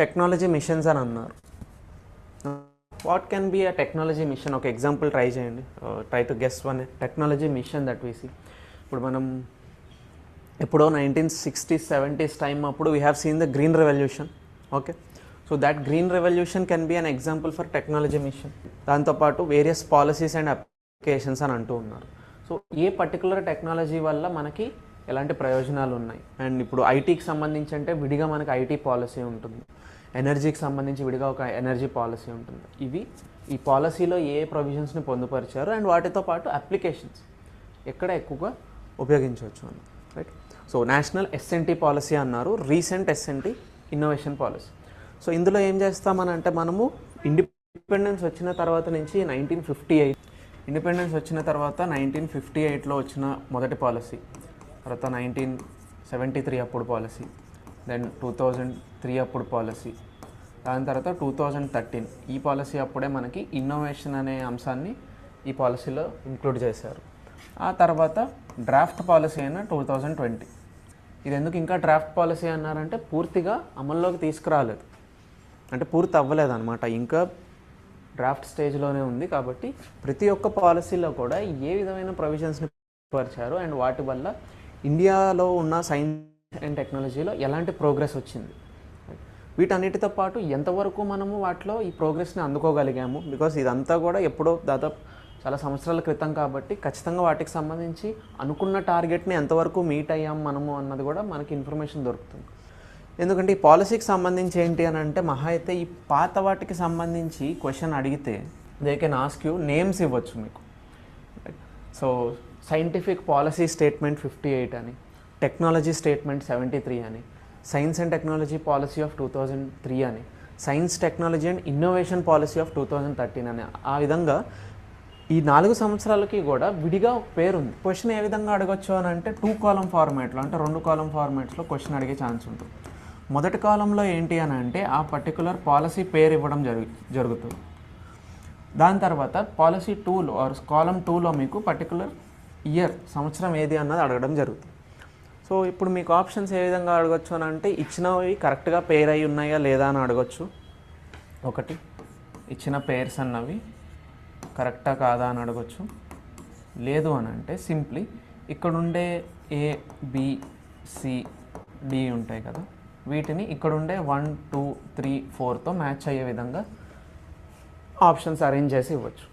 Technology missions అని అన్నారు. What can be a technology mission? ఒక ఎగ్జాంపుల్ ట్రై చేయండి. Try to guess one technology mission that we see. ఇప్పుడు మనం ఎప్పుడో 1960s 70s టైం అప్పుడు we have seen the green revolution. Okay, so that green revolution can be an example for technology mission. దాంతోపాటు various policies and applications అని అంటూ ఉన్నారు. So ఏ particular technology వల్ల మనకి ఎలాంటి ప్రయోజనాలు ఉన్నాయి? అండ్ ఇప్పుడు ఐటీకి సంబంధించి అంటే విడిగా మనకి ఐటీ పాలసీ ఉంటుంది, ఎనర్జీకి సంబంధించి విడిగా ఒక ఎనర్జీ పాలసీ ఉంటుంది. ఇవి ఈ పాలసీలో ఏ ప్రొవిజన్స్ని పొందుపరిచారు అండ్ వాటితో పాటు అప్లికేషన్స్ ఎక్కడ ఎక్కువగా ఉపయోగించవచ్చు అని, right? So national SNT policy అన్నారు, recent SNT innovation policy. So ఇందులో ఏం చేస్తామని అంటే మనము ఇండిపెండెన్స్ వచ్చిన తర్వాత నుంచి 1958 ఇండిపెండెన్స్ వచ్చిన తర్వాత 1958లో వచ్చిన మొదటి పాలసీ, తర్వాత 1973 అప్పుడు పాలసీ, దెన్ 2003 అప్పుడు పాలసీ, దాని తర్వాత 2013 ఈ పాలసీ అప్పుడే మనకి ఇన్నోవేషన్ అనే అంశాన్ని ఈ పాలసీలో ఇంక్లూడ్ చేశారు. ఆ తర్వాత డ్రాఫ్ట్ పాలసీ అయిన 2020. ఇది ఎందుకు ఇంకా డ్రాఫ్ట్ పాలసీ అన్నారంటే పూర్తిగా అమల్లోకి తీసుకురాలేదు, అంటే పూర్తి అవ్వలేదు అనమాట, ఇంకా డ్రాఫ్ట్ స్టేజ్లోనే ఉంది. కాబట్టి ప్రతి ఒక్క పాలసీలో కూడా ఏ విధమైన ప్రొవిజన్స్ని పరిచారు అండ్ వాటి వల్ల ఇండియాలో ఉన్న సైన్స్ అండ్ టెక్నాలజీలో ఎలాంటి ప్రోగ్రెస్ వచ్చింది, వీటన్నిటితో పాటు ఎంతవరకు మనము వాటిలో ఈ ప్రోగ్రెస్ని అందుకోగలిగాము. బికాస్ ఇదంతా కూడా ఎప్పుడో దాదాపు చాలా సంవత్సరాల క్రితం కాబట్టి ఖచ్చితంగా వాటికి సంబంధించి అనుకున్న టార్గెట్ని ఎంతవరకు మీట్ అయ్యాం మనము అన్నది కూడా మనకి ఇన్ఫర్మేషన్ దొరుకుతుంది. ఎందుకంటే ఈ పాలసీకి సంబంధించి ఏంటి అని అంటే మహా అయితే ఈ పాత వాటికి సంబంధించి క్వశ్చన్ అడిగితే they can ask you names ఇవ్వచ్చు మీకు. సో సైంటిఫిక్ పాలసీ స్టేట్మెంట్ 58 అని, టెక్నాలజీ స్టేట్మెంట్ 73 అని, science and technology policy of 2003 అని, science technology and innovation policy of 2013 అని. ఆ విధంగా ఈ 4 సంవత్సరాలకి కూడా విడిగా ఒక పేరు ఉంది. క్వశ్చన్ ఏ విధంగా అడగచ్చు అని అంటే 2 కాలమ్ ఫార్మాట్లో, అంటే 2 కాలమ్ ఫార్మాట్స్లో క్వశ్చన్ అడిగే ఛాన్స్ ఉంటుంది. మొదటి కాలంలో ఏంటి అని అంటే ఆ పర్టికులర్ పాలసీ పేరు ఇవ్వడం జరుగుతుంది. దాని తర్వాత పాలసీ 2లో ఆర్ కాలమ్ 2లో మీకు పర్టికులర్ ఇయర్, సంవత్సరం ఏది అన్నది అడగడం జరుగుతుంది. సో ఇప్పుడు మీకు ఆప్షన్స్ ఏ విధంగా అడగచ్చు అని అంటే ఇచ్చినవి కరెక్ట్గా పేర్ అయి ఉన్నాయా లేదా అని అడగచ్చు. ఒకటి, ఇచ్చిన పేర్స్ అన్నవి కరెక్టా కాదా అని అడగచ్చు. లేదు అని అంటే సింప్లీ ఇక్కడుండే A, B, C, D ఉంటాయి కదా, వీటిని ఇక్కడుండే 1, 2, 3, 4తో మ్యాచ్ అయ్యే విధంగా ఆప్షన్స్ అరేంజ్ చేసి ఇవ్వచ్చు.